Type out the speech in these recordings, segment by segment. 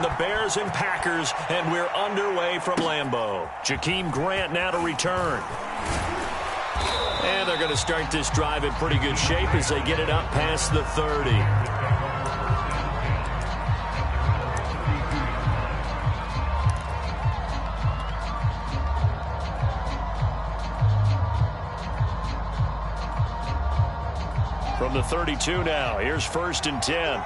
the Bears and Packers, and we're underway from Lambeau. Jakeem Grant now to return. And they're going to start this drive in pretty good shape as they get it up past the 30. From the 32 now, here's 1st and 10.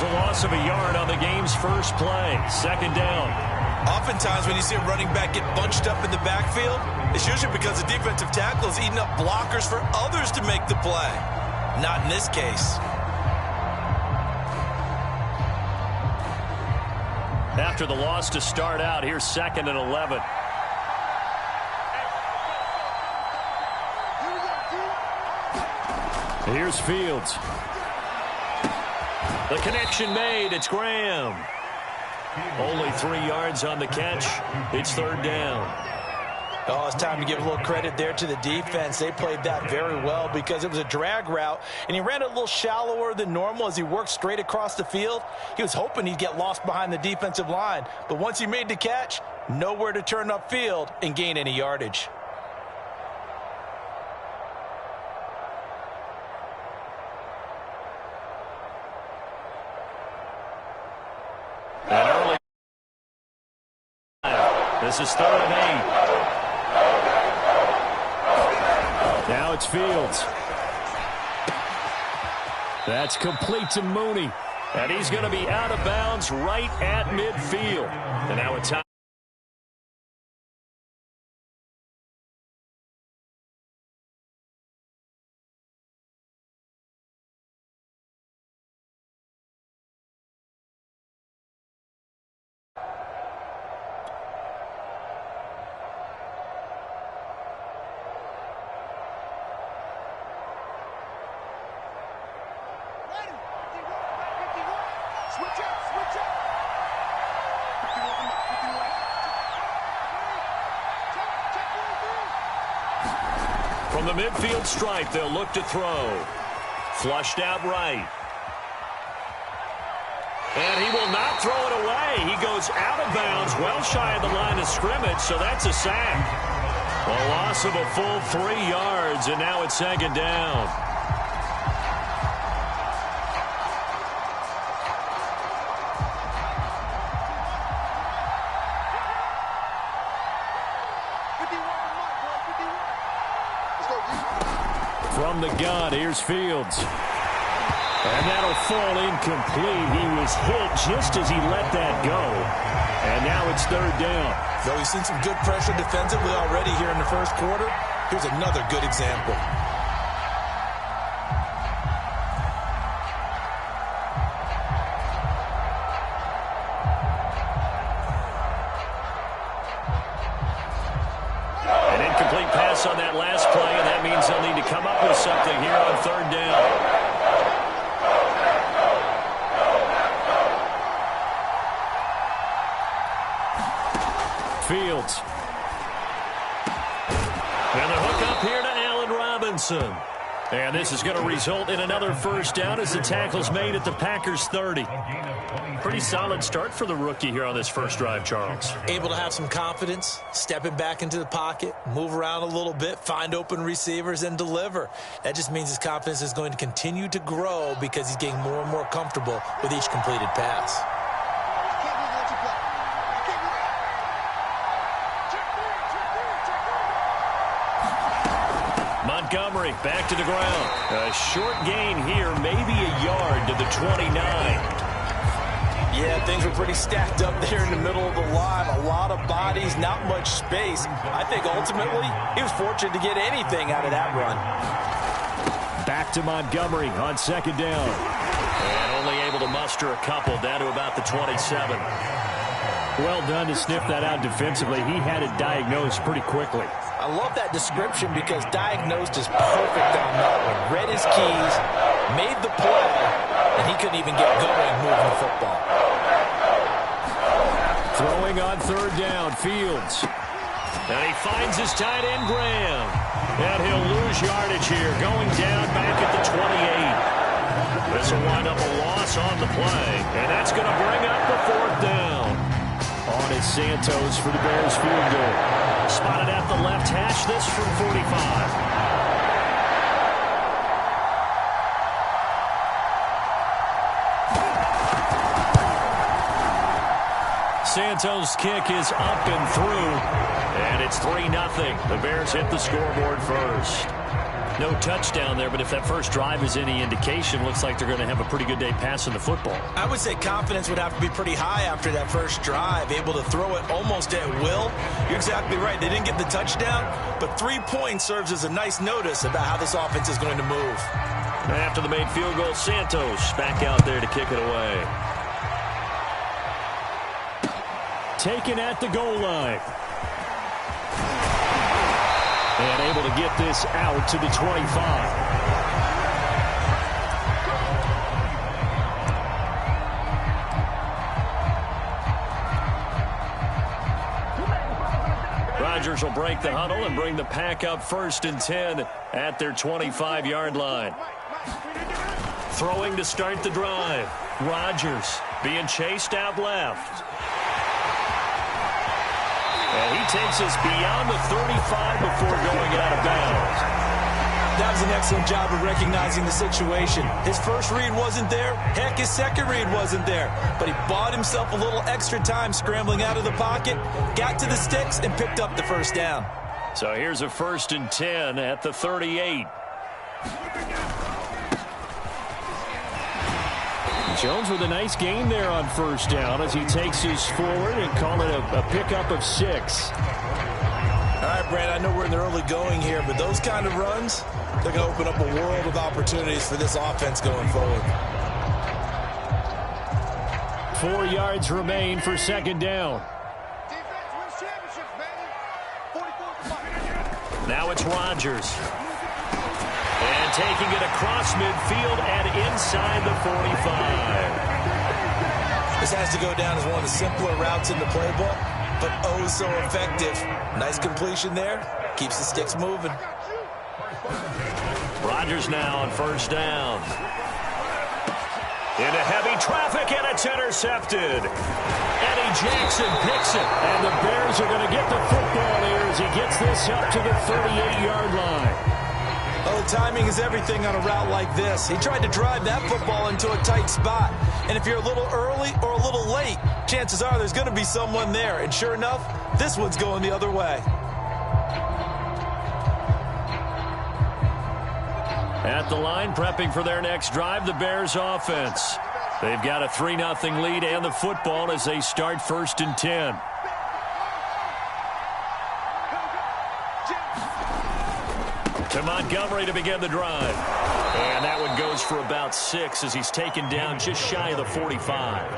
A loss of a yard on the game's first play. 2nd down. Oftentimes when you see a running back get bunched up in the backfield, it's usually because the defensive tackle is eating up blockers for others to make the play. Not in this case. After the loss to start out, here's 2nd and 11. Here's Fields. The connection made. It's Graham. Only 3 yards on the catch. It's 3rd down. Oh, it's time to give a little credit there to the defense. They played that very well because it was a drag route, and he ran it a little shallower than normal as he worked straight across the field. He was hoping he'd get lost behind the defensive line, but once he made the catch, nowhere to turn upfield and gain any yardage. This is 3rd and 8. Now it's Fields. That's complete to Mooney. And he's going to be out of bounds right at midfield. And now it's time. From the midfield stripe, they'll look to throw. Flushed out right. And he will not throw it away. He goes out of bounds, well shy of the line of scrimmage, so that's a sack. A loss of a full 3 yards, and now it's 2nd down. From the gun, here's Fields. And that'll fall incomplete. He was hit just as he let that go. And now it's 3rd down. Though he's seen some good pressure defensively already here in the first quarter, here's another good example. An incomplete pass on that last play, and that means they'll need to come up with something here on 3rd down. Fields. And the hook up here to Allen Robinson. And this is going to result in another first down as the tackle's made at the Packers' 30. Pretty solid start for the rookie here on this first drive, Charles. Able to have some confidence, stepping back into the pocket, move around a little bit, find open receivers, and deliver. That just means his confidence is going to continue to grow because he's getting more and more comfortable with each completed pass. Montgomery back to the ground. A short gain here, maybe a yard to the 29. Yeah, things were pretty stacked up there in the middle of the line. A lot of bodies, not much space. I think ultimately he was fortunate to get anything out of that run. Back to Montgomery on 2nd down. And only able to muster a couple down to about the 27. Well done to sniff that out defensively. He had it diagnosed pretty quickly. I I love that description because diagnosed is perfect on that one. Read his keys, made the play, and he couldn't even get going moving the football. Throwing on third down, Fields. And he finds his tight end, Graham. And he'll lose yardage here, going down back at the 28. This will wind up a loss on the play, and that's going to bring up the fourth down. On is Santos for the Bears field goal. Spotted at the left hash, this from 45. Santos' kick is up and through, and it's 3-0. The Bears hit the scoreboard first. No touchdown there, but if that first drive is any indication, looks like they're going to have a pretty good day passing the football. I would say confidence would have to be pretty high after that first drive, able to throw it almost at will. You're exactly right. They didn't get the touchdown, but 3 points serves as a nice notice about how this offense is going to move. After the made field goal, Santos back out there to kick it away. Taken at the goal line. And able to get this out to the 25. Rodgers will break the huddle and bring the pack up 1st and 10 at their 25-yard line. Throwing to start the drive. Rodgers being chased out left. And he takes us beyond the 35 before going out of bounds. That was an excellent job of recognizing the situation. His first read wasn't there. Heck, his second read wasn't there. But he bought himself a little extra time scrambling out of the pocket, got to the sticks, and picked up the first down. So here's a 1st and 10 at the 38. Jones with a nice gain there on 1st down as he takes his forward and call it a pickup of 6. All right, Brad, I know we're in the early going here, but those kind of runs, they're going to open up a world of opportunities for this offense going forward. 4 yards remain for 2nd down. Now it's Rodgers. And taking it across midfield and inside the 45. This has to go down as one of the simpler routes in the playbook, but oh so effective. Nice completion there. Keeps the sticks moving. Rodgers now on 1st down. Into heavy traffic, and it's intercepted. Eddie Jackson picks it, and the Bears are going to get the football here as he gets this up to the 38-yard line. Oh, timing is everything on a route like this. He tried to drive that football into a tight spot. And if you're a little early or a little late, chances are there's going to be someone there. And sure enough, this one's going the other way. At the line, prepping for their next drive, the Bears offense. They've got a 3-0 lead and the football as they start 1st and 10. To Montgomery to begin the drive. And that one goes for about 6 as he's taken down just shy of the 45.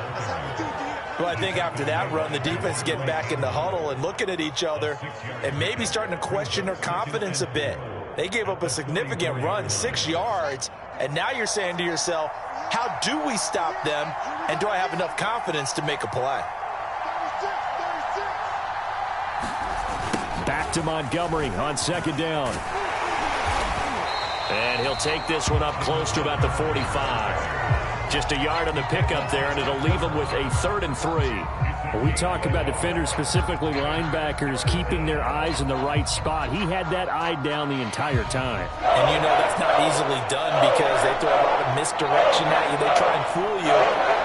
Well, I think after that run, the defense is getting back in the huddle and looking at each other and maybe starting to question their confidence a bit. They gave up a significant run, 6 yards, and now you're saying to yourself, how do we stop them, and do I have enough confidence to make a play? Back to Montgomery on 2nd down. And he'll take this one up close to about the 45. Just a yard on the pickup there, and it'll leave him with a 3rd and 3. When we talk about defenders, specifically linebackers, keeping their eyes in the right spot, he had that eye down the entire time. And you know that's not easily done because they throw a lot of misdirection at you. They try and fool you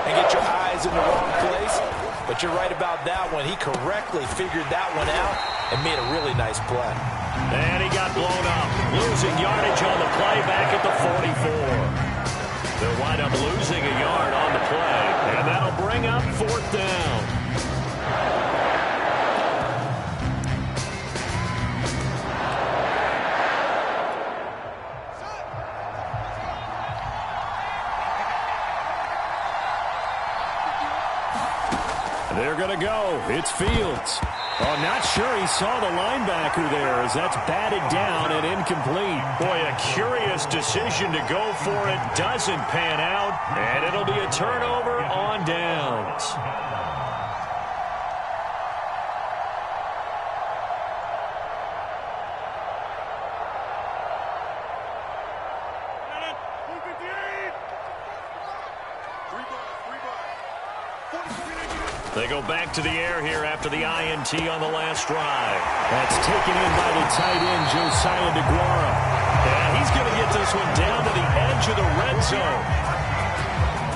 and get your eyes in the wrong place. But you're right about that one. He correctly figured that one out and made a really nice play. And he got blown up, losing yardage on the play back at the 44. They'll wind up losing a yard on the play, and that'll bring up 4th down. They're going to go. It's Fields. Oh, not sure he saw the linebacker there as that's batted down and incomplete. Boy, a curious decision to go for it. Doesn't pan out, and it'll be a turnover on downs. They go back to the air here after the INT on the last drive. That's taken in by the tight end, Josiah DeGuara. And he's going to get this one down to the edge of the red zone.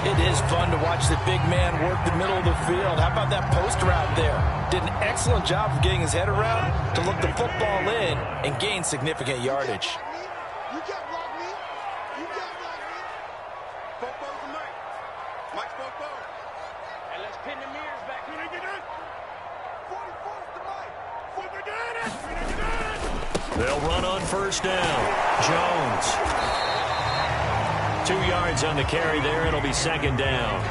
It is fun to watch the big man work the middle of the field. How about that post route there? Did an excellent job of getting his head around to look the football in and gain significant yardage. You can't block me. You can't block me. Football to Mike. Mike's football. And let's pin the mirrors back. When they get it. 44 to Mike. When they get it. When they get it. They'll run on first down. Jones. 2 yards on the carry there. It'll be second down.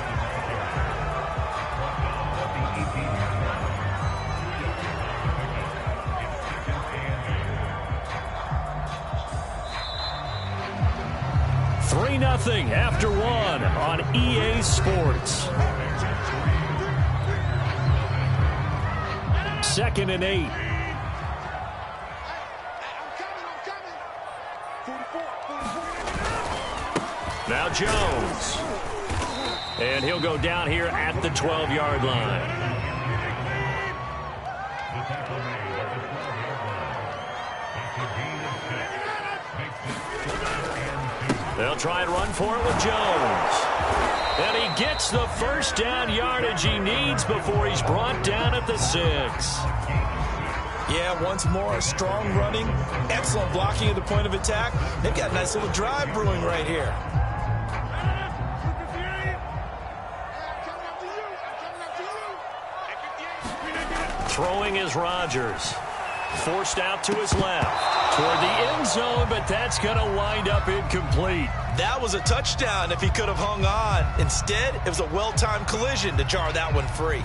Nothing after one on EA Sports. 2nd and 8. Now Jones. And he'll go down here at the 12-yard line. They'll try and run for it with Jones. And he gets the first down yardage he needs before he's brought down at the 6. Yeah, once more, strong running, excellent blocking at the point of attack. They've got a nice little drive brewing right here. Throwing is Rodgers. Forced out to his left. Toward the end zone, but that's going to wind up incomplete. That was a touchdown if he could have hung on. Instead, it was a well-timed collision to jar that one free.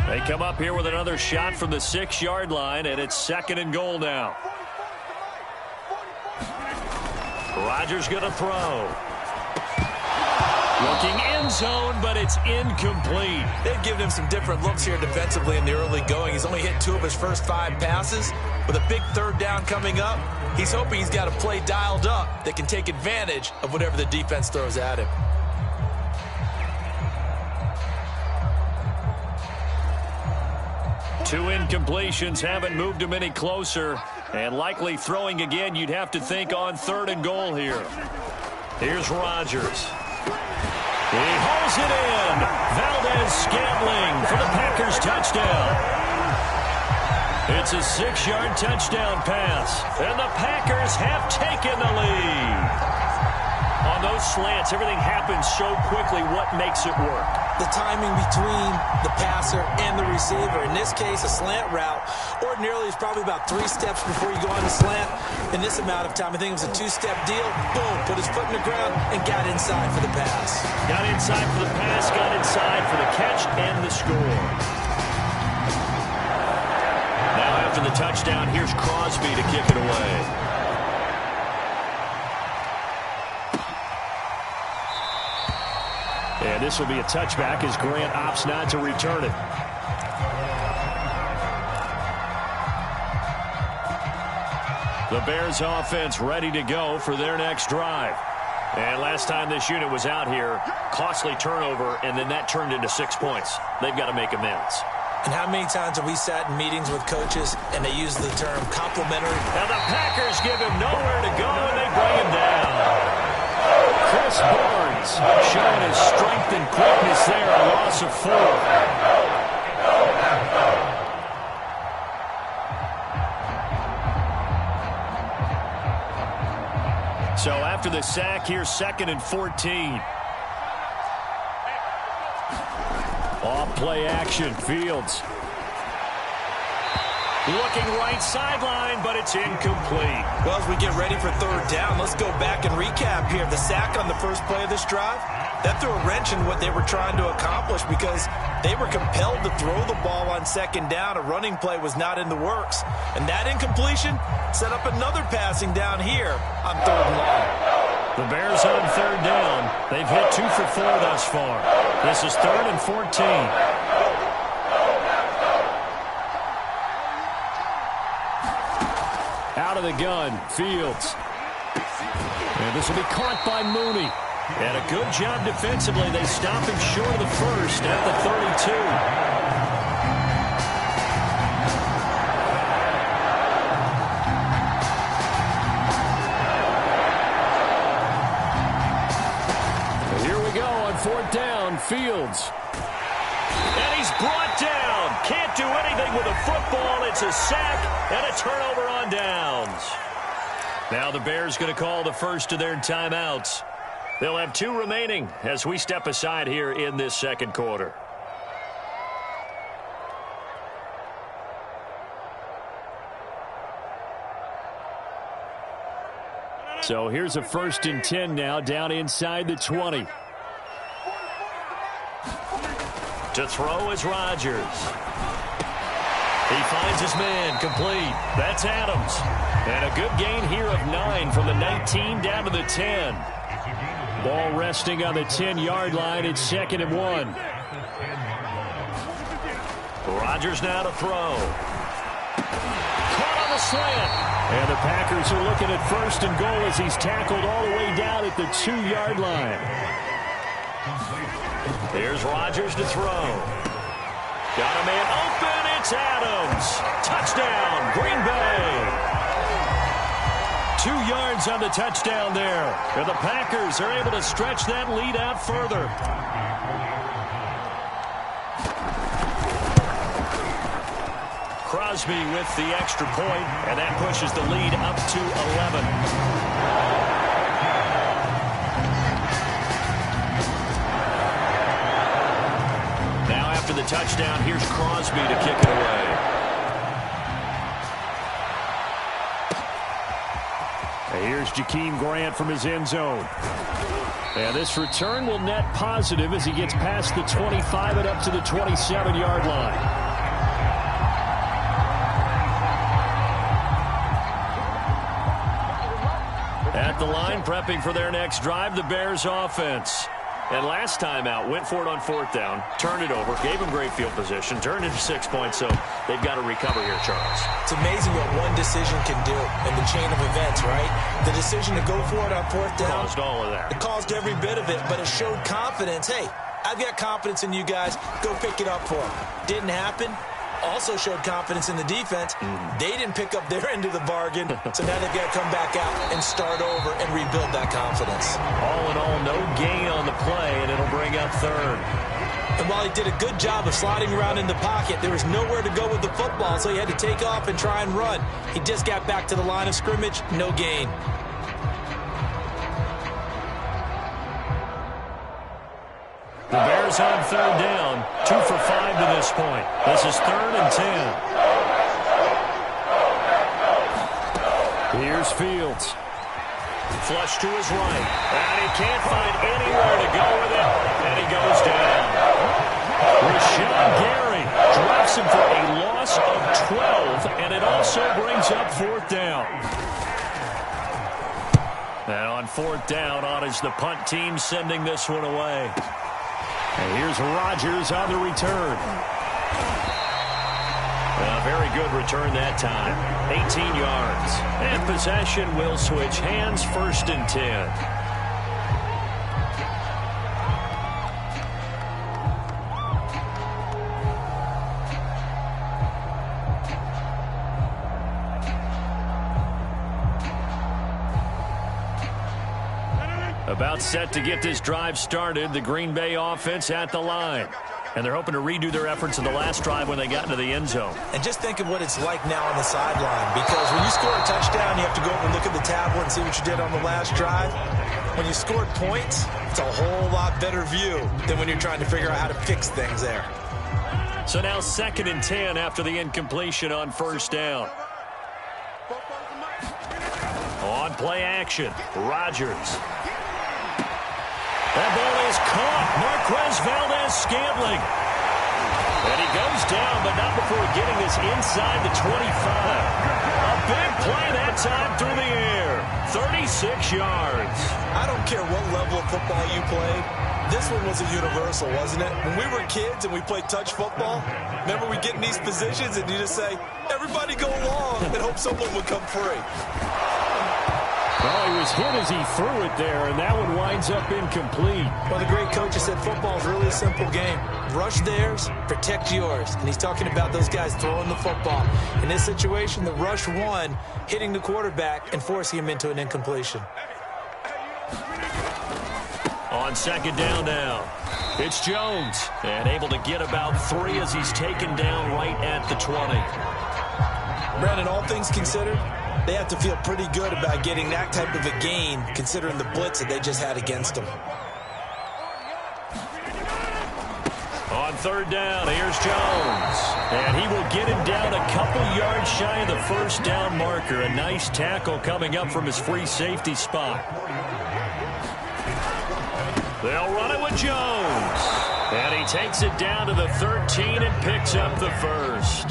They come up here with another shot from the 6-yard line, and it's 2nd and goal now. Rodgers going to throw. Looking end zone, but it's incomplete. They've given him some different looks here defensively in the early going. He's only hit 2 of his first 5 passes. With a big 3rd down coming up, he's hoping he's got a play dialed up that can take advantage of whatever the defense throws at him. Two incompletions haven't moved him any closer. And likely throwing again, you'd have to think on 3rd and goal here. Here's Rodgers. He hauls it in. Valdez-Scantling for the Packers touchdown. It's a 6-yard touchdown pass. And the Packers have taken the lead. On those slants, everything happens so quickly. What makes it work? The timing between the passer and the receiver. In this case, a slant route ordinarily is probably about 3 steps before you go on the slant. In this amount of time, I think it was a 2-step deal. Boom, put his foot in the ground and got inside for the pass. Got inside for the pass, got inside for the catch and the score. Now after the touchdown, here's Crosby to kick it away. And this will be a touchback as Grant opts not to return it. The Bears offense ready to go for their next drive. And last time this unit was out here, costly turnover, and then that turned into 6 points. They've got to make amends. And how many times have we sat in meetings with coaches and they use the term complimentary? Now the Packers give him nowhere to go, and they bring him down. Chris Barnes showing his strength and quickness there, a loss of 4. So after the sack, here's 2nd and 14. Off play action, Fields. Looking right sideline, but it's incomplete. Well, as we get ready for third down, let's go back and recap here. The sack on the first play of this drive, that threw a wrench in what they were trying to accomplish because they were compelled to throw the ball on second down. A running play was not in the works. And that incompletion set up another passing down here on third and long. The Bears on third down. They've hit 2 for 4 thus far. This is 3rd and 14. Out of the gun, Fields. And this will be caught by Mooney. And a good job defensively. They stop him short of the first at the 32. Here we go on 4th down, Fields. And he's brought down. Can't do anything with a football. It's a sack and a turnover on downs. Now the Bears going to call the first of their timeouts. They'll have 2 remaining as we step aside here in this second quarter. So here's a 1st and 10 now down inside the 20. To throw is Rodgers. He finds his man, complete. That's Adams. And a good gain here of 9 from the 19 down to the 10. Ball resting on the 10-yard line. It's 2nd and 1. Rodgers now to throw. Caught on the slant. And the Packers are looking at 1st and goal as he's tackled all the way down at the 2-yard line. Here's Rodgers to throw. Got a man open. It's Adams. Touchdown, Green Bay. 2 yards on the touchdown there. And the Packers are able to stretch that lead out further. Crosby with the extra point, and that pushes the lead up to 11. After the touchdown, here's Crosby to kick it away. And here's Jakeem Grant from his end zone. And this return will net positive as he gets past the 25 and up to the 27-yard line. At the line, prepping for their next drive, the Bears offense. And last time out, went for it on 4th down, turned it over, gave him great field position, turned into 6 points, so they've got to recover here, Charles. It's amazing what one decision can do in the chain of events, right? The decision to go for it on 4th down. Caused all of that. It caused every bit of it, but it showed confidence. Hey, I've got confidence in you guys. Go pick it up for them. Didn't happen. Also showed confidence in the defense. They didn't pick up their end of the bargain, so now they've got to come back out and start over and rebuild that confidence. All in all, no gain on the play, and it'll bring up 3rd. And while he did a good job of sliding around in the pocket, there was nowhere to go with the football, so he had to take off and try and run. He just got back to the line of scrimmage, no gain. The Bears on 3rd down, 2 for 5 to this point. This is 3rd and 10. Here's Fields. Flush to his right. And he can't find anywhere to go with it. And he goes down. Rashawn Gary drops him for a loss of 12. And it also brings up 4th down. And on 4th down, on is the punt team sending this one away. And here's Rodgers on the return. A very good return that time. 18 yards. And possession will switch hands, 1st and 10. About set to get this drive started. The Green Bay offense at the line. And they're hoping to redo their efforts in the last drive when they got into the end zone. And just think of what it's like now on the sideline. Because when you score a touchdown, you have to go over and look at the tablet and see what you did on the last drive. When you scored points, it's a whole lot better view than when you're trying to figure out how to fix things there. So now 2nd and 10 after the incompletion on first down. On play action, Rodgers. That ball is caught. Marquez Valdez-Scantling. And he goes down, but not before getting this inside the 25. A big play that time through the air. 36 yards. I don't care what level of football you played. This one was a universal, wasn't it? When we were kids and we played touch football, remember we get in these positions and you just say, everybody go long and hope someone would come free. Well, he was hit as he threw it there, and that one winds up incomplete. Well, the great coach has said football is really a simple game. Rush theirs, protect yours. And he's talking about those guys throwing the football. In this situation, the rush won, hitting the quarterback and forcing him into an incompletion. On 2nd down now, it's Jones. And able to get about 3 as he's taken down right at the 20. Brandon, all things considered, they have to feel pretty good about getting that type of a gain, considering the blitz that they just had against them. On 3rd down, here's Jones. And he will get him down a couple yards shy of the first down marker. A nice tackle coming up from his free safety spot. They'll run it with Jones. And he takes it down to the 13 and picks up the first.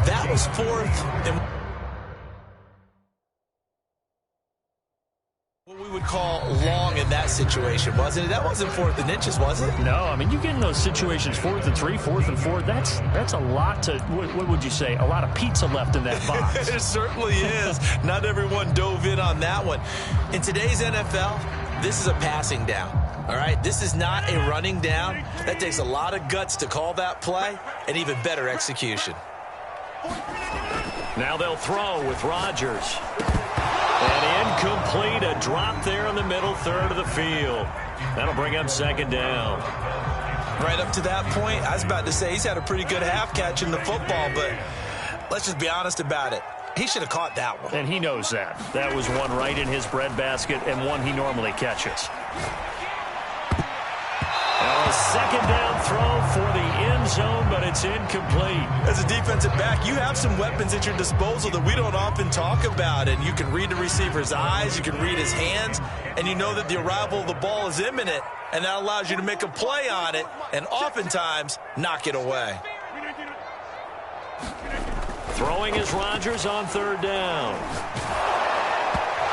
That was 4th and what we would call long in that situation, wasn't it? That wasn't 4th and inches, was it? No, I mean, you get in those situations, 4th and 3, 4th and 4. That's a lot to, what would you say, a lot of pizza left in that box. It certainly is. Not everyone dove in on that one. In today's NFL, this is a passing down. All right, this is not a running down. That takes a lot of guts to call that play and even better execution. Now they'll throw with Rodgers. And incomplete, a drop there in the middle third of the field. That'll bring up 2nd down. Right up to that point, I was about to say he's had a pretty good half catching the football, but let's just be honest about it. He should have caught that one. And he knows that. That was one right in his breadbasket and one he normally catches. Now a 2nd down throw for the end zone, but it's incomplete. As a defensive back, you have some weapons at your disposal that we don't often talk about, and you can read the receiver's eyes, you can read his hands, and you know that the arrival of the ball is imminent, and that allows you to make a play on it and oftentimes knock it away. Throwing is Rodgers on 3rd down.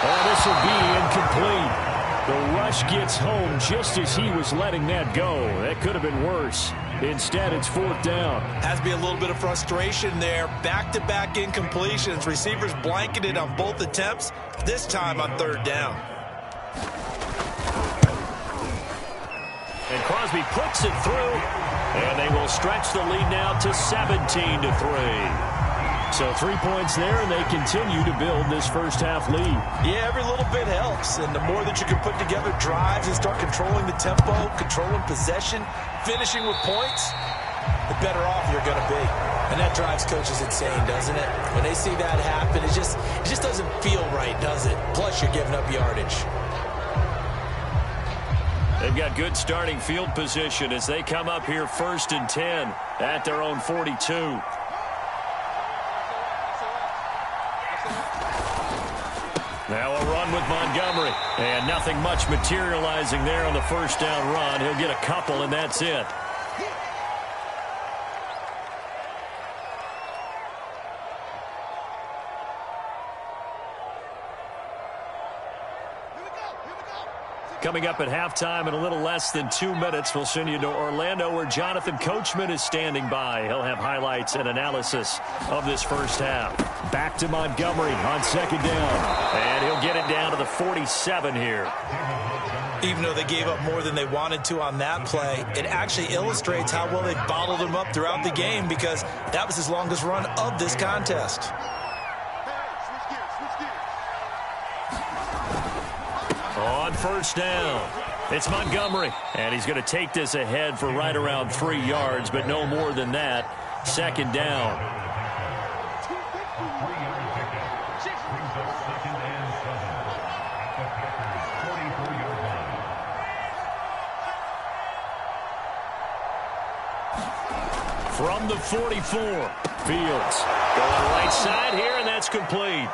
Oh, this will be incomplete. The rush gets home just as he was letting that go. That could have been worse. Instead, it's 4th down. Has to be a little bit of frustration there. Back-to-back incompletions. Receivers blanketed on both attempts, this time on 3rd down. And Crosby puts it through. And they will stretch the lead now to 17-3. So 3 points there, and they continue to build this first half lead. Yeah, every little bit helps, and the more that you can put together drives and start controlling the tempo, controlling possession, finishing with points, the better off you're going to be. And that drives coaches insane, doesn't it? When they see that happen, it just doesn't feel right, does it? Plus, you're giving up yardage. They've got good starting field position as they come up here 1st and 10 at their own 42. Now a run with Montgomery. And nothing much materializing there on the first down run. He'll get a couple, and that's it. Coming up at halftime in a little less than 2 minutes, we'll send you to Orlando where Jonathan Coachman is standing by. He'll have highlights and analysis of this first half. Back to Montgomery on 2nd down. And he'll get it down to the 47 here. Even though they gave up more than they wanted to on that play, it actually illustrates how well they bottled him up throughout the game because that was his longest run of this contest. On first down, it's Montgomery. And he's going to take this ahead for right around 3 yards, but no more than that. 2nd down. From the 44, Fields going right side here, and that's complete.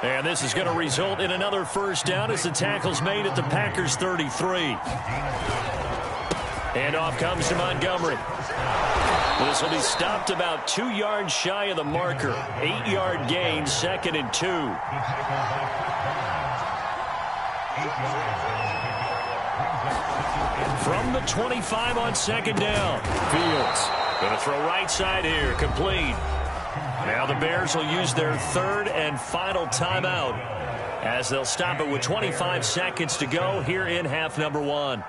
And this is going to result in another first down as the tackle's made at the Packers 33. And off comes to Montgomery. This will be stopped about 2 yards shy of the marker. 8-yard gain, 2nd and 2. From the 25 on 2nd down, Fields going to throw right side here, complete. Now the Bears will use their 3rd and final timeout as they'll stop it with 25 seconds to go here in half number 1.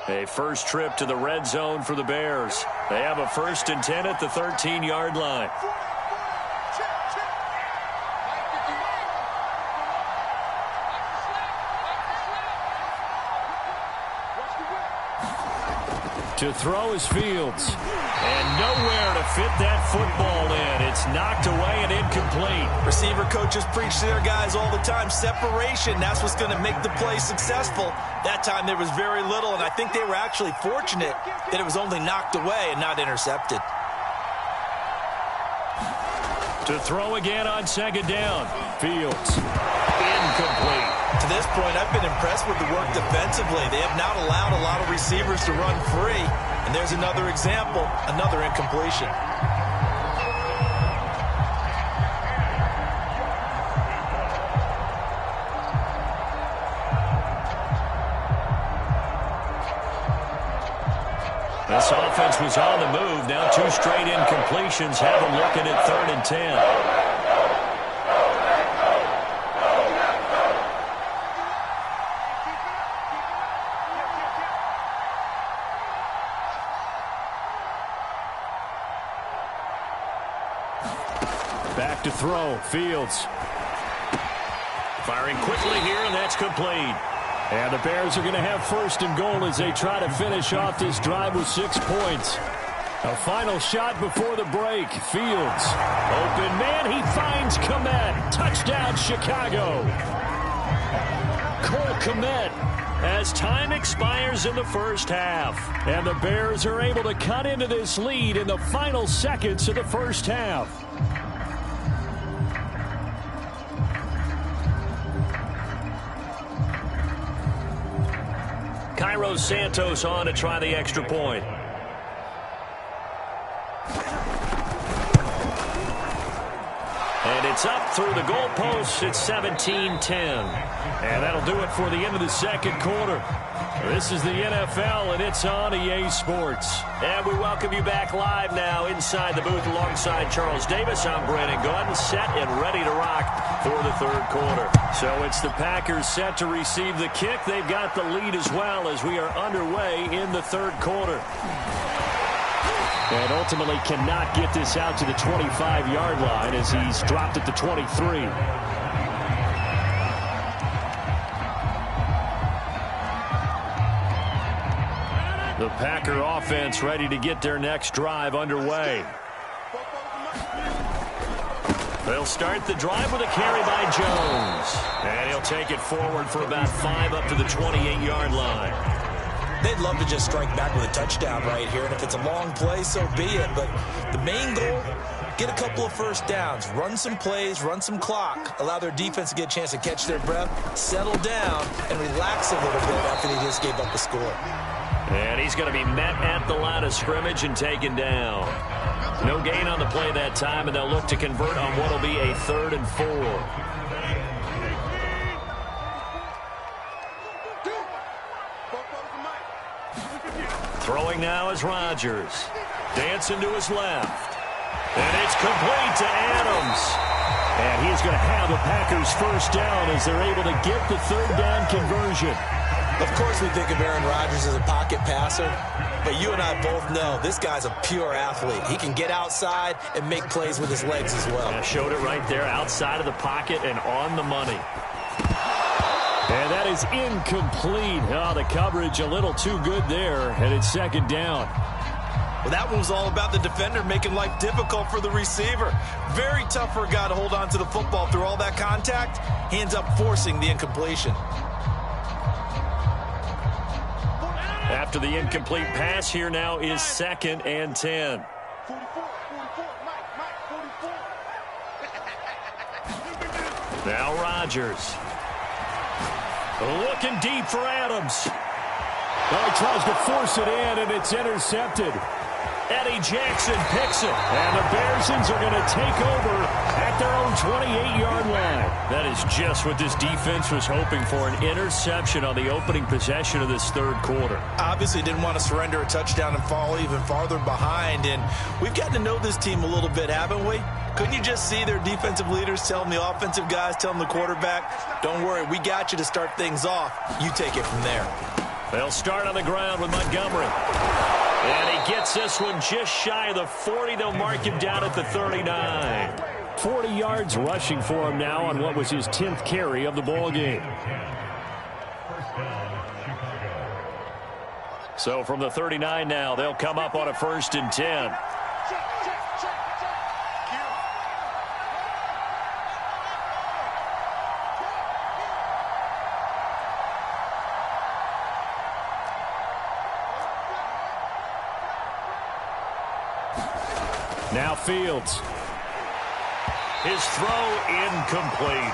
A first trip to the red zone for the Bears. They have a 1st and 10 at the 13-yard line. To throw is Fields. And nowhere to fit that football in. It's knocked away and incomplete. Receiver coaches preach to their guys all the time. Separation, that's what's going to make the play successful. That time there was very little, and I think they were actually fortunate that it was only knocked away and not intercepted. To throw again on 2nd down. Fields. Incomplete. To this point, I've been impressed with the work defensively. They have not allowed a lot of receivers to run free. And there's another example, another incompletion. This offense was on the move. Now 2 straight incompletions have them looking at 3rd and 10. Back to throw, Fields. Firing quickly here, and that's complete. And the Bears are going to have 1st and goal as they try to finish off this drive with 6 points. A final shot before the break. Fields. Open man, he finds Kmet. Touchdown, Chicago. Cole Kmet as time expires in the first half. And the Bears are able to cut into this lead in the final seconds of the first half. Cairo Santos on to try the extra point. And it's up through the goalposts. It's 17-10. And that'll do it for the end of the second quarter. This is the NFL, and it's on EA Sports. And we welcome you back live now inside the booth alongside Charles Davis. I'm Brandon Gaudin, set and ready to rock for the third quarter. So it's the Packers set to receive the kick. They've got the lead as well as we are underway in the third quarter. And ultimately cannot get this out to the 25-yard line as he's dropped at the 23. The Packer offense ready to get their next drive underway. They'll start the drive with a carry by Jones. And he'll take it forward for about 5 up to the 28-yard line. They'd love to just strike back with a touchdown right here. And if it's a long play, so be it. But the main goal, get a couple of first downs. Run some plays, run some clock. Allow their defense to get a chance to catch their breath, settle down, and relax a little bit after they just gave up the score. And he's going to be met at the line of scrimmage and taken down. No gain on the play that time, and they'll look to convert on what will be a 3rd and 4. Throwing now is Rodgers. Dancing to his left. And it's complete to Adams. And he's going to have the Packers first down as they're able to get the 3rd down conversion. Of course we think of Aaron Rodgers as a pocket passer, but you and I both know this guy's a pure athlete. He can get outside and make plays with his legs as well. Yeah, showed it right there, outside of the pocket and on the money. And that is incomplete. Oh, the coverage a little too good there, and it's 2nd down. Well, that one was all about the defender making life difficult for the receiver. Very tough for a guy to hold on to the football through all that contact. He ends up forcing the incompletion. After the incomplete pass, here now is 2nd and 10. 44, Mike, 44. Now Rodgers. Looking deep for Adams. Well, he tries to force it in, and it's intercepted. Eddie Jackson picks it. And the Bearsons are going to take over at their own 28-yard line. That is just what this defense was hoping for, an interception on the opening possession of this third quarter. Obviously didn't want to surrender a touchdown and fall even farther behind. And we've gotten to know this team a little bit, haven't we? Couldn't you just see their defensive leaders telling the offensive guys, telling the quarterback, don't worry, we got you to start things off. You take it from there. They'll start on the ground with Montgomery. And he gets this one just shy of the 40. They'll mark him down at the 39. 40 yards rushing for him now on what was his 10th carry of the ball game. So from the 39 now, they'll come up on a 1st and 10. Now Fields. His throw incomplete.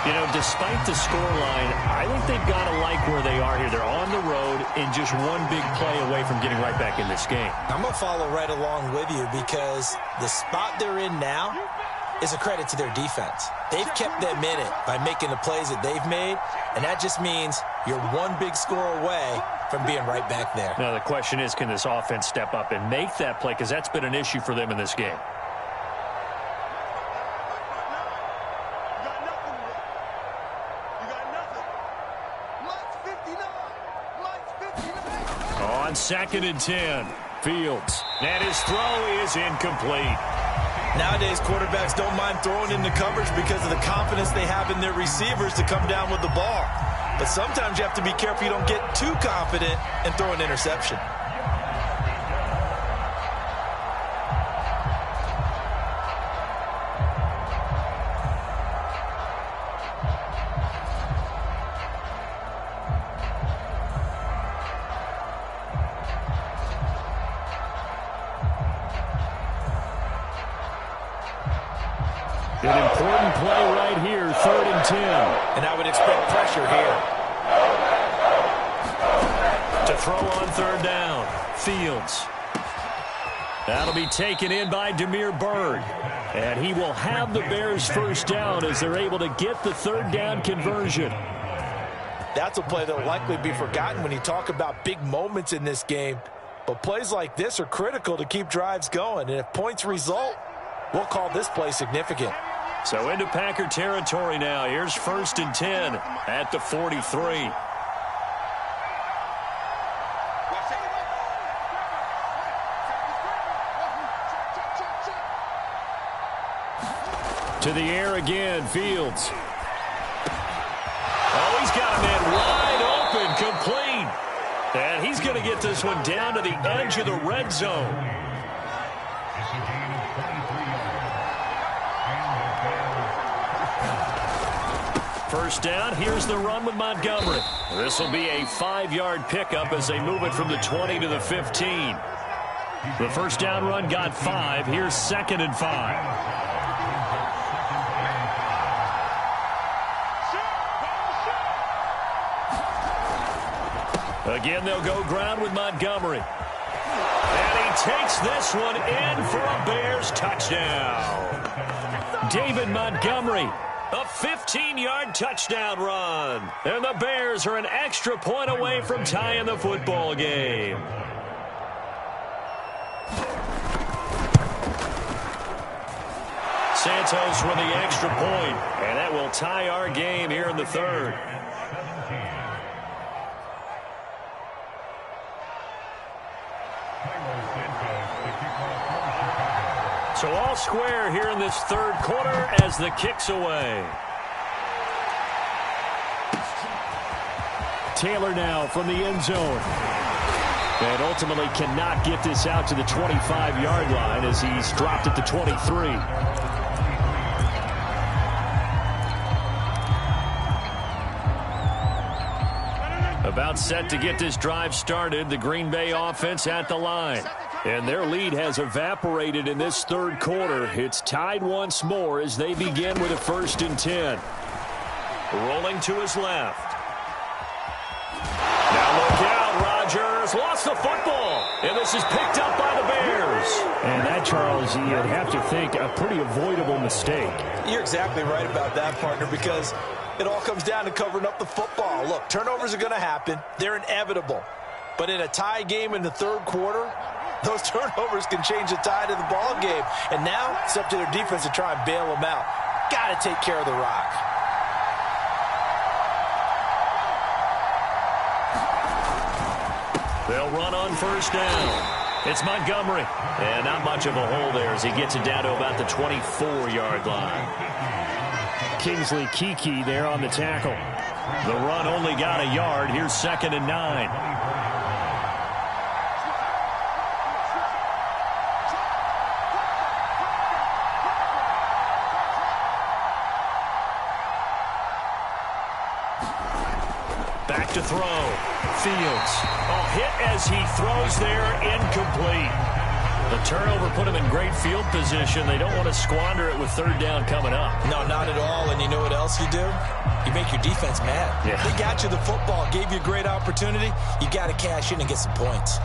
You know, despite the scoreline, I think they've got to like where they are here. They're on the road and just one big play away from getting right back in this game. I'm going to follow right along with you because the spot they're in now is a credit to their defense. They've kept them in it by making the plays that they've made, and that just means you're one big score away from being right back there. Now, the question is, can this offense step up and make that play? Because that's been an issue for them in this game. On 2nd and 10, Fields. And his throw is incomplete. Nowadays, quarterbacks don't mind throwing into coverage because of the confidence they have in their receivers to come down with the ball. But sometimes you have to be careful you don't get too confident and throw an interception. An important play right here, 3rd and 10. And I would expect pressure here. To throw on 3rd down, Fields. That'll be taken in by Damiere Byrd. And he will have the Bears' 1st down as they're able to get the 3rd down conversion. That's a play that will likely be forgotten when you talk about big moments in this game. But plays like this are critical to keep drives going. And if points result, we'll call this play significant. So into Packer territory now. Here's 1st and 10 at the 43. To the air again, Fields. Oh, he's got a man wide open, complete. And he's going to get this one down to the edge of the red zone. First down, here's the run with Montgomery. This will be a 5-yard pickup as they move it from the 20 to the 15. The first down run got 5. Here's 2nd and 5. Again, they'll go ground with Montgomery. And he takes this one in for a Bears touchdown. David Montgomery. A 15-yard touchdown run. And the Bears are an extra point away from tying the football game. Santos with the extra point. And that will tie our game here in the 3rd. So all square here in this 3rd quarter as the kick's away. Taylor now from the end zone. And ultimately cannot get this out to the 25-yard line as he's dropped at the 23. A About set to get this drive started. The Green Bay offense at the line. And their lead has evaporated in this third quarter. It's tied once more as they begin with a 1st and 10. Rolling to his left. Now look out, Rodgers lost the football, and this is picked up by the Bears. And that, Charles, you'd have to think a pretty avoidable mistake. You're exactly right about that, partner, because it all comes down to covering up the football. Look, turnovers are going to happen. They're inevitable. But in a tie game in the third quarter, those turnovers can change the tide of the ball game. And now it's up to their defense to try and bail them out. Got to take care of the rock. They'll run on 1st down. It's Montgomery. And not much of a hole there as he gets it down to about the 24-yard line. Kingsley Keke there on the tackle. The run only got a yard. Here's 2nd and 9. Back to throw. Fields. Oh, hit as he throws there, incomplete. The turnover put him in great field position. They don't want to squander it with 3rd down coming up. No, not at all. And you know what else you do? You make your defense mad. Yeah. They got you the football, gave you a great opportunity. You got to cash in and get some points.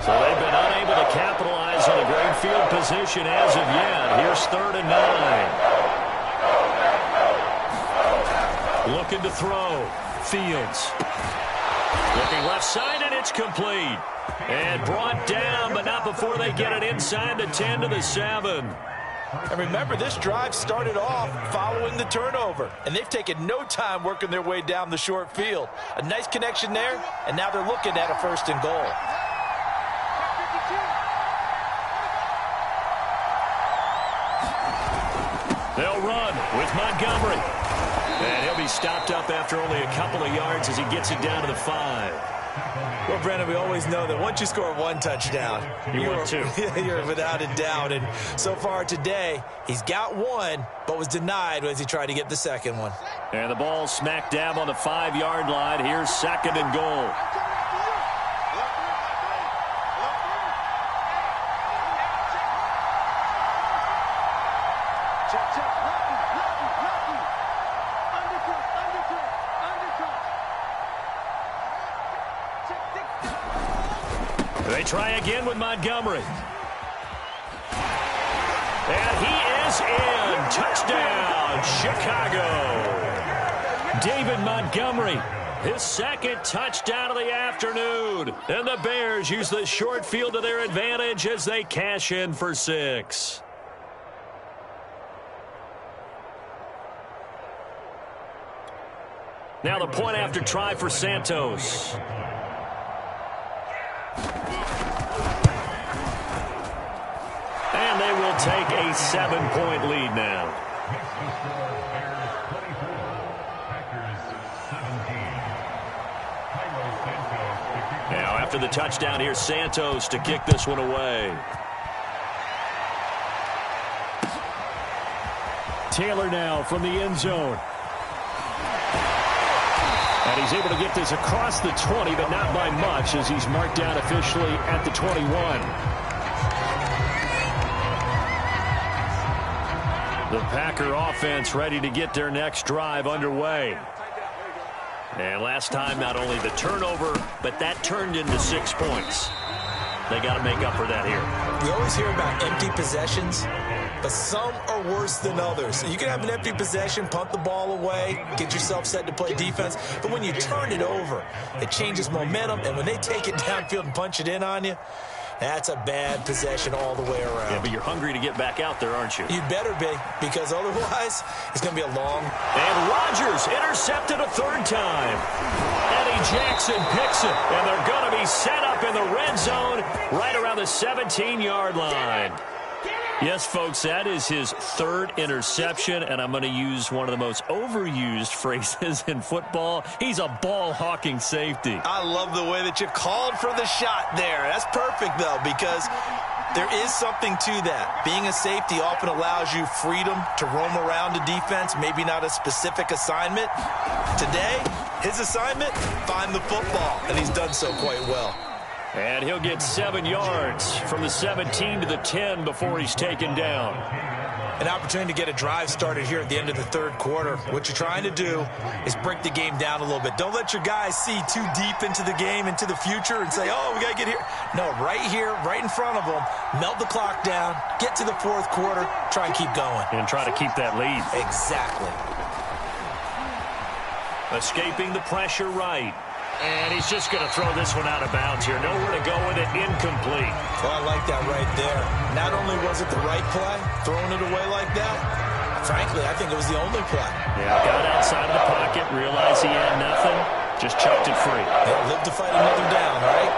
So they've been unable to capitalize on a great field position as of yet. Here's 3rd and 9. Looking to throw. Fields. Looking left side, and it's complete. And brought down, but not before they get it inside the 10 to the 7. And remember, this drive started off following the turnover. And they've taken no time working their way down the short field. A nice connection there, and now they're looking at a 1st and goal. They'll run with Montgomery. And he'll be stopped up after only a couple of yards as he gets it down to the 5. Well, Brandon, we always know that once you score 1 touchdown, you're 2. You're without a doubt. And so far today, he's got 1, but was denied as he tried to get the 2nd one. And the ball smack dab on the 5-yard line. Here's 2nd and goal. They try again with Montgomery. And he is in. Touchdown, Chicago. David Montgomery, his 2nd touchdown of the afternoon. And the Bears use the short field to their advantage as they cash in for 6. Now the point after try for Santos. And they will take a 7-point lead now. Now after the touchdown, here's Santos to kick this one away. Taylor now from the end zone. And he's able to get this across the 20, but not by much as he's marked down officially at the 21. The Packer offense ready to get their next drive underway. And last time, not only the turnover, but that turned into 6 points. They got to make up for that here. We always hear about empty possessions, but some are worse than others. You can have an empty possession, punt the ball away, get yourself set to play defense, but when you turn it over, it changes momentum, and when they take it downfield and punch it in on you, that's a bad possession all the way around. Yeah, but you're hungry to get back out there, aren't you? You better be, because otherwise it's going to be a long... And Rodgers intercepted a 3rd time. Eddie Jackson picks it, and they're going to be set up in the red zone right around the 17-yard line. Yes, folks, that is his 3rd interception, and I'm going to use one of the most overused phrases in football. He's a ball-hawking safety. I love the way that you called for the shot there. That's perfect, though, because There is something to that. Being a safety often allows you freedom to roam around a defense, maybe not a specific assignment. Today, his assignment, find the football, and he's done so quite well. And he'll get 7 yards from the 17 to the 10 before he's taken down. An opportunity to get a drive started here at the end of the third quarter. What you're trying to do is break the game down a little bit. Don't let your guys see too deep into the game, into the future, and say, oh, we got to get here. No, right here, right in front of them, melt the clock down, get to the fourth quarter, try and keep going. And try to keep that lead. Exactly. Escaping the pressure right. And he's just going to throw this one out of bounds here. Nowhere to go with it. Incomplete. Well, I like that right there. Not only was it the right play, throwing it away like that, frankly, I think it was the only play. Yeah, got outside of the pocket, realized he had nothing, just chucked it free. Yeah, live to fight another down, right?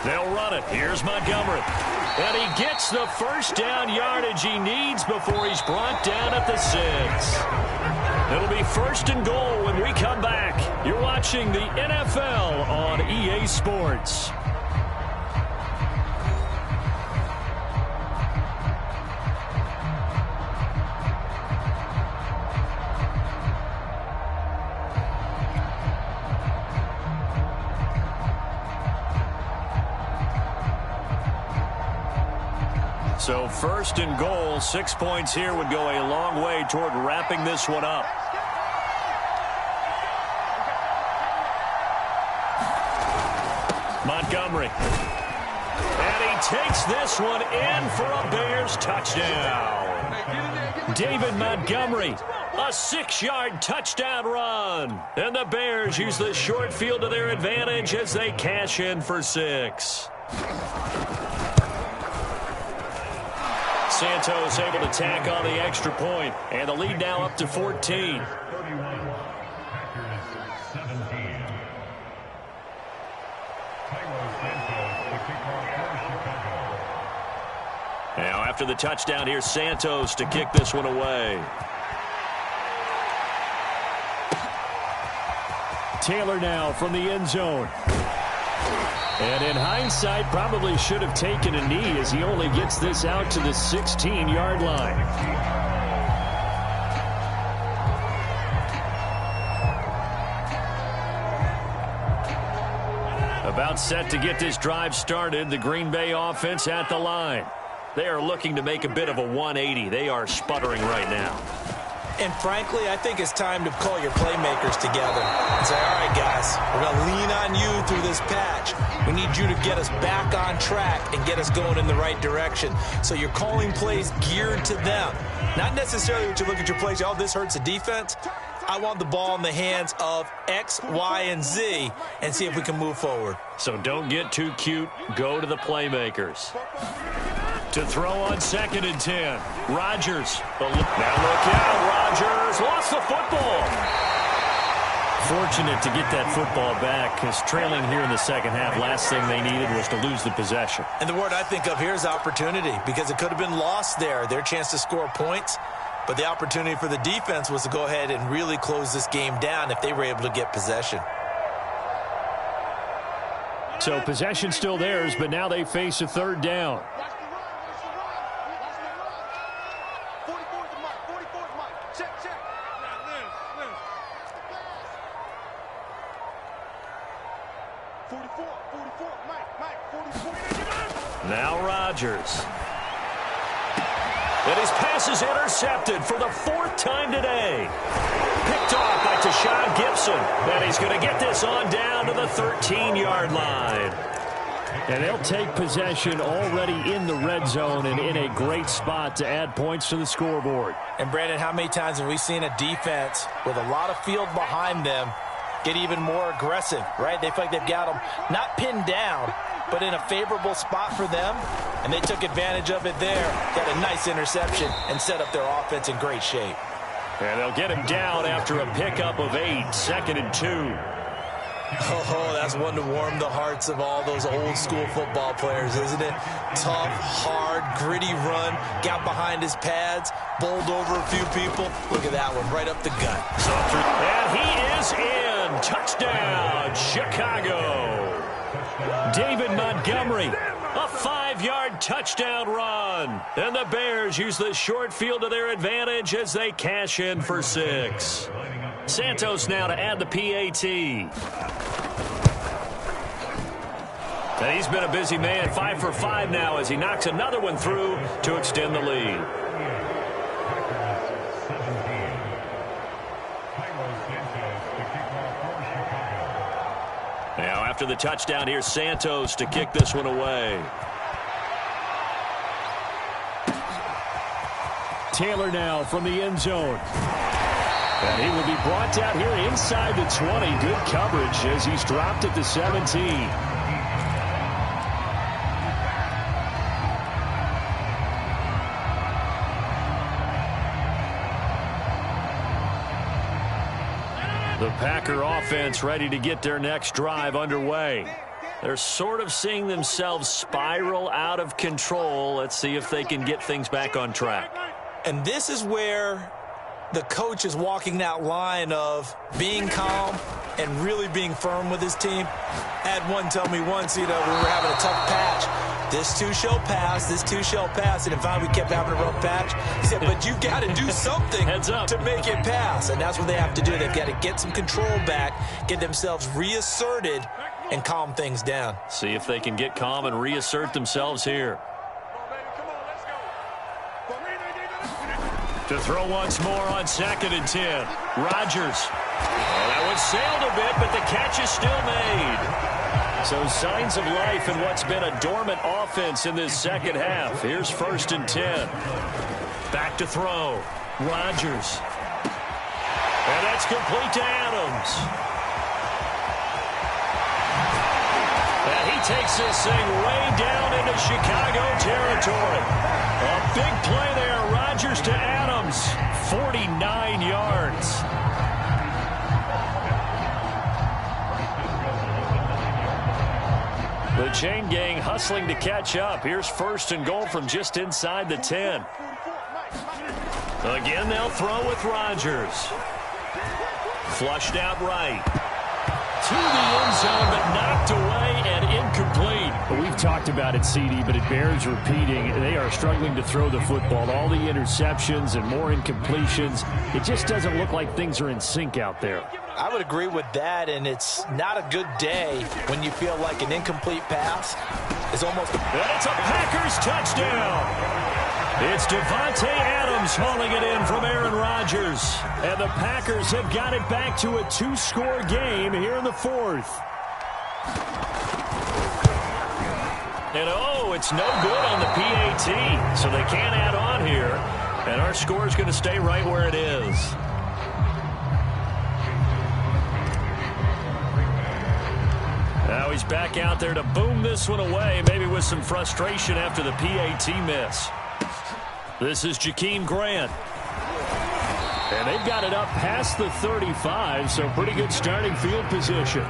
They'll run it. Here's Montgomery. And he gets the first down yardage he needs before he's brought down at the 6. It'll be 1st and goal when we come back. You're watching the NFL on EA Sports. So 1st and goal, 6 points here would go a long way toward wrapping this one up. Montgomery. And he takes this one in for a Bears touchdown. David Montgomery, a 6-yard touchdown run. And the Bears use the short field to their advantage as they cash in for 6. Santos able to tack on the extra point, and the lead now up to 14. Now after the touchdown, here's Santos to kick this one away. Taylor now from the end zone. And in hindsight, probably should have taken a knee as he only gets this out to the 16-yard line. About set to get this drive started, the Green Bay offense at the line. They are looking to make a bit of a 180. They are sputtering right now. And frankly, I think it's time to call your playmakers together and say, all right, guys, we're going to lean on you through this patch. We need you to get us back on track and get us going in the right direction. So you're calling plays geared to them. Not necessarily what you look at your plays, oh, this hurts the defense. I want the ball in the hands of X, Y, and Z and see if we can move forward. So don't get too cute. Go to the playmakers. To throw on 2nd and 10. Rodgers. Now look out. Rodgers lost the football. Fortunate to get that football back, because trailing here in the second half, last thing they needed was to lose the possession. And the word I think of here is opportunity, because it could have been lost there. Their chance to score points. But the opportunity for the defense was to go ahead and really close this game down if they were able to get possession. So possession still theirs, but now they face a 3rd down. Now Rodgers. And his pass is intercepted for the 4th time today. Picked off by Tashawn Gibson. And he's going to get this on down to the 13-yard line. And they'll take possession already in the red zone and in a great spot to add points to the scoreboard. And Brandon, how many times have we seen a defense with a lot of field behind them get even more aggressive, right? They feel like they've got them not pinned down, but in a favorable spot for them, and they took advantage of it there. Got a nice interception and set up their offense in great shape. And they'll get him down after a pickup of 8, 2nd and 2. Oh, that's one to warm the hearts of all those old school football players, isn't it? Tough, hard, gritty run, got behind his pads, bowled over a few people. Look at that one, right up the gut. And he is in. Touchdown, Chicago. David Montgomery, a 5-yard touchdown run. And the Bears use the short field to their advantage as they cash in for 6. Santos now to add the PAT. And he's been a busy man, 5 for 5 now as he knocks another one through to extend the lead. Now after the touchdown, here's Santos to kick this one away. Taylor now from the end zone. And he will be brought down here inside the 20. Good coverage as he's dropped at the 17. The Packer offense ready to get their next drive underway. They're sort of seeing themselves spiral out of control. Let's see if they can get things back on track. And this is where the coach is walking that line of being calm and really being firm with his team. I had one tell me once, we were having a tough patch. This too shall pass, this too shall pass. And finally we kept having a rough patch. He said, but you've got to do something to make it pass. And that's what they have to do. They've got to get some control back, get themselves reasserted, and calm things down. See if they can get calm and reassert themselves here. To throw once more on 2nd and 10. Rodgers. Well, that one sailed a bit, but the catch is still made. So signs of life in what's been a dormant offense in this second half. Here's 1st and 10. Back to throw. Rodgers. And that's complete to Adams. And he takes this thing way down into Chicago territory. A big play there. Rodgers to Adams. 49 yards. The chain gang hustling to catch up. Here's 1st and goal from just inside the 10. Again, they'll throw with Rodgers. Flushed out right. To the end zone, but knocked away and incomplete. Well, we've talked about it, CD, but it bears repeating. They are struggling to throw the football. All the interceptions and more incompletions. It just doesn't look like things are in sync out there. I would agree with that, and it's not a good day when you feel like an incomplete pass is almost... And it's a Packers touchdown. It's Devontae Adams hauling it in from Aaron Rodgers. And the Packers have got it back to a 2-score game here in the 4th. And oh, it's no good on the PAT. So they can't add on here. And our score is going to stay right where it is. Now he's back out there to boom this one away, maybe with some frustration after the PAT miss. This is Jakeem Grant. And they've got it up past the 35, so pretty good starting field position.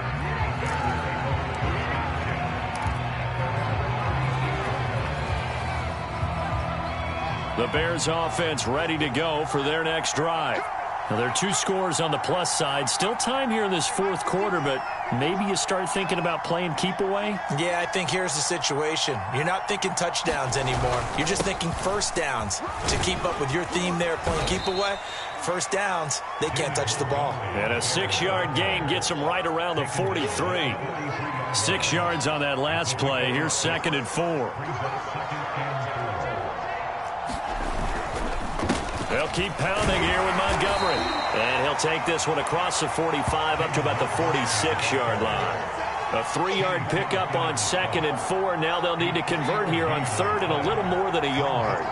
The Bears offense ready to go for their next drive. Now, there are 2 scores on the plus side. Still time here in this 4th quarter, but maybe you start thinking about playing keep away? Yeah, I think here's the situation. You're not thinking touchdowns anymore. You're just thinking first downs. To keep up with your theme there, playing keep away, first downs, they can't touch the ball. And a 6-yard gain gets them right around the 43. 6 yards on that last play. Here's 2nd and 4. They'll keep pounding here with Montgomery. And he'll take this one across the 45 up to about the 46-yard line. A 3-yard pickup on 2nd and 4. Now they'll need to convert here on 3rd and a little more than a yard.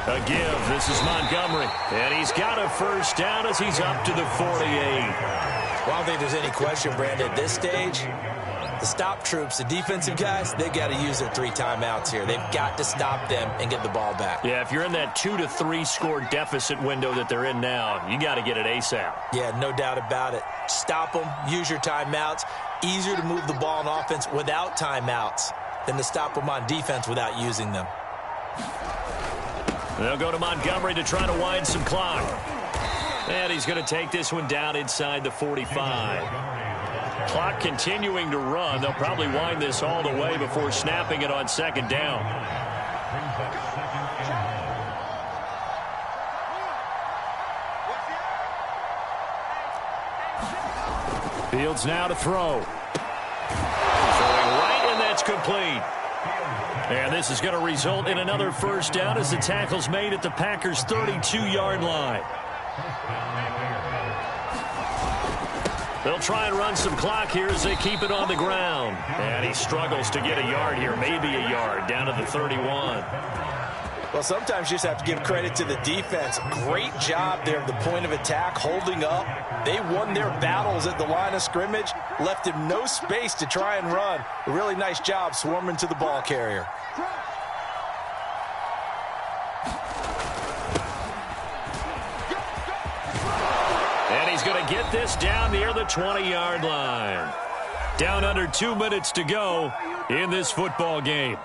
A give. This is Montgomery. And he's got a first down as he's up to the 48. Well, I don't think there's any question, Brandon, at this stage, The stop troops, the defensive guys, they got to use their 3 timeouts here. They've got to stop them and get the ball back. Yeah, if you're in that 2 to 3 score deficit window that they're in now, you got to get it ASAP. Yeah, no doubt about it. Stop them, use your timeouts. Easier to move the ball on offense without timeouts than to stop them on defense without using them. They'll go to Montgomery to try to wind some clock. And he's going to take this one down inside the 45. Clock continuing to run. They'll probably wind this all the way before snapping it on second down. Fields now to throw. Throwing right, and that's complete. And this is going to result in another first down as the tackle's made at the Packers' 32-yard line. They'll try and run some clock here as they keep it on the ground. And he struggles to get a yard here, maybe a yard, down to the 31. Well, sometimes you just have to give credit to the defense. Great job there at the point of attack, holding up. They won their battles at the line of scrimmage, left him no space to try and run. A really nice job swarming to the ball carrier. And he's going to get this down near the 20-yard line. Down under 2 minutes to go in this football game.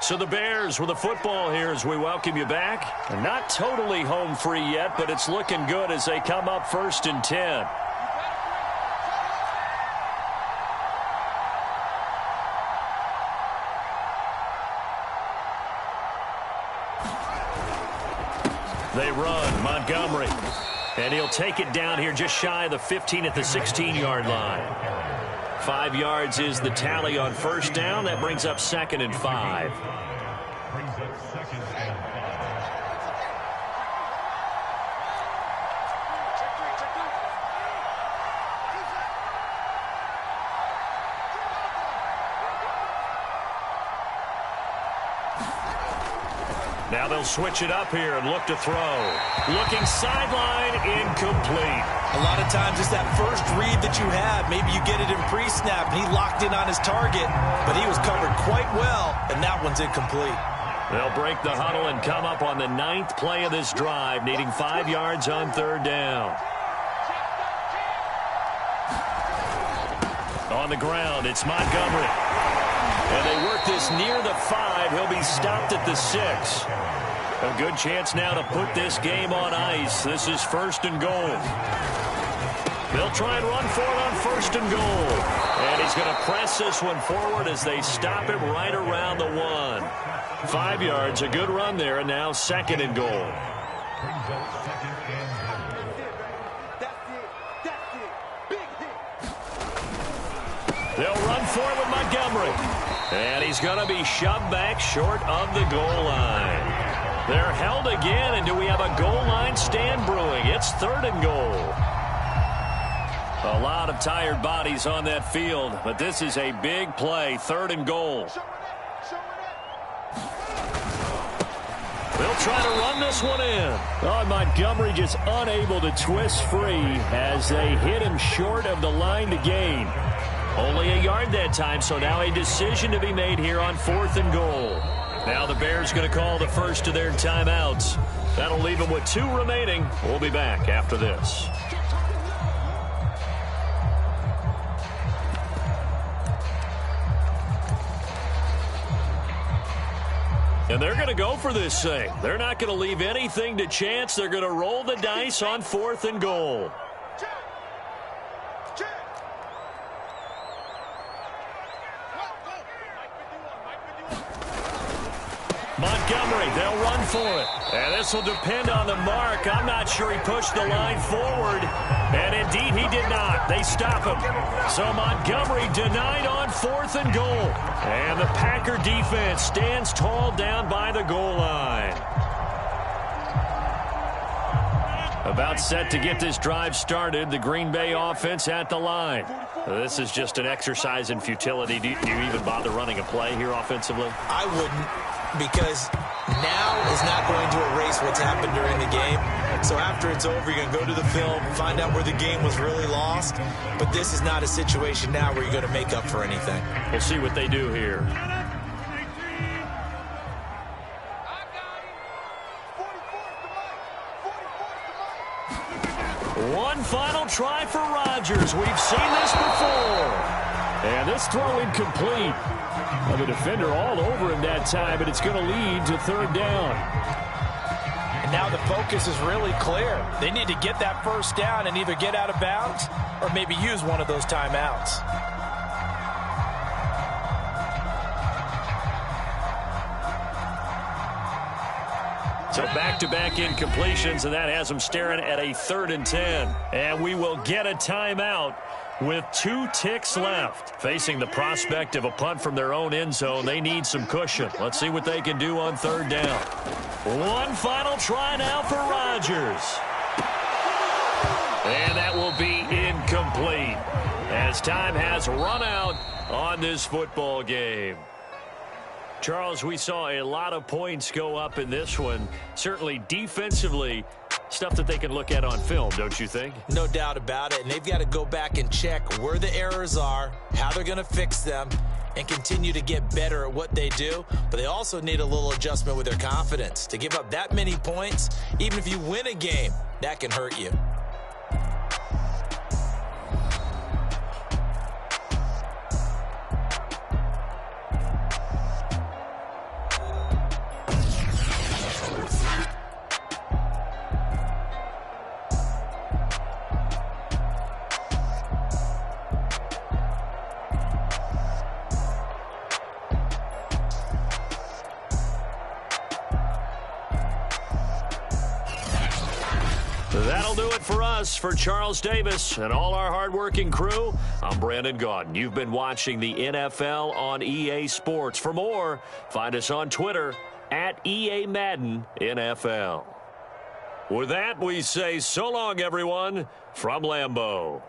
So the Bears with the football here as we welcome you back. Not totally home free yet, but it's looking good as they come up 1st and 10. They run, Montgomery. And he'll take it down here just shy of the 15 at the 16-yard line. 5 yards is the tally on first down. That brings up 2nd and 5. Now they'll switch it up here and look to throw. Looking sideline, incomplete. A lot of times it's that first read that you have. Maybe you get it in pre-snap, and he locked in on his target, but he was covered quite well, and that one's incomplete. They'll break the huddle and come up on the 9th play of this drive, needing 5 yards on 3rd down. On the ground, it's Montgomery. And they work this near the 5. He'll be stopped at the 6. A good chance now to put this game on ice. This is 1st and goal. They'll try and run for it on 1st and goal. And he's going to press this one forward as they stop him right around the 1. 5 yards, a good run there, and now 2nd and goal. They'll run for it with Montgomery. And he's going to be shoved back short of the goal line. They're held again, and do we have a goal line stand brewing? It's 3rd and goal. A lot of tired bodies on that field, but this is a big play, 3rd and goal. They'll try to run this one in. Oh, Montgomery just unable to twist free as they hit him short of the line to gain. Only a yard that time, so now a decision to be made here on 4th and goal. Now the Bears going to call the first of their timeouts. That'll leave them with 2 remaining. We'll be back after this. And they're going to go for this thing. They're not going to leave anything to chance. They're going to roll the dice on 4th and goal. Montgomery, they'll run for it. And this will depend on the mark. I'm not sure he pushed the line forward. And indeed, he did not. They stop him. So Montgomery denied on 4th and goal. And the Packer defense stands tall down by the goal line. About set to get this drive started. The Green Bay offense at the line. This is just an exercise in futility. Do you even bother running a play here offensively? I wouldn't, because Now is not going to erase what's happened during the game. So after it's over, you're going to go to the film, find out where the game was really lost. But this is not a situation now where you're going to make up for anything. We'll see what they do here. One final try for Rodgers. We've seen this before. And this throw incomplete. Well, the defender all over him that time, but it's going to lead to third down. And now the focus is really clear. They need to get that first down and either get out of bounds or maybe use one of those timeouts. So back-to-back incompletions, and that has them staring at a 3rd and 10. And we will get a timeout with 2 ticks left. Facing the prospect of a punt from their own end zone, they need some cushion. Let's see what they can do on 3rd down. One final try now for Rodgers. And that will be incomplete as time has run out on this football game. Charles, we saw a lot of points go up in this one. Certainly defensively, stuff that they can look at on film, don't you think? No doubt about it. And they've got to go back and check where the errors are, how they're going to fix them, and continue to get better at what they do. But they also need a little adjustment with their confidence. To give up that many points, even if you win a game, that can hurt you. That'll do it for us. For Charles Davis and all our hardworking crew, I'm Brandon Gaudin. You've been watching the NFL on EA Sports. For more, find us on Twitter at EA Madden NFL. With that, we say so long, everyone, from Lambeau.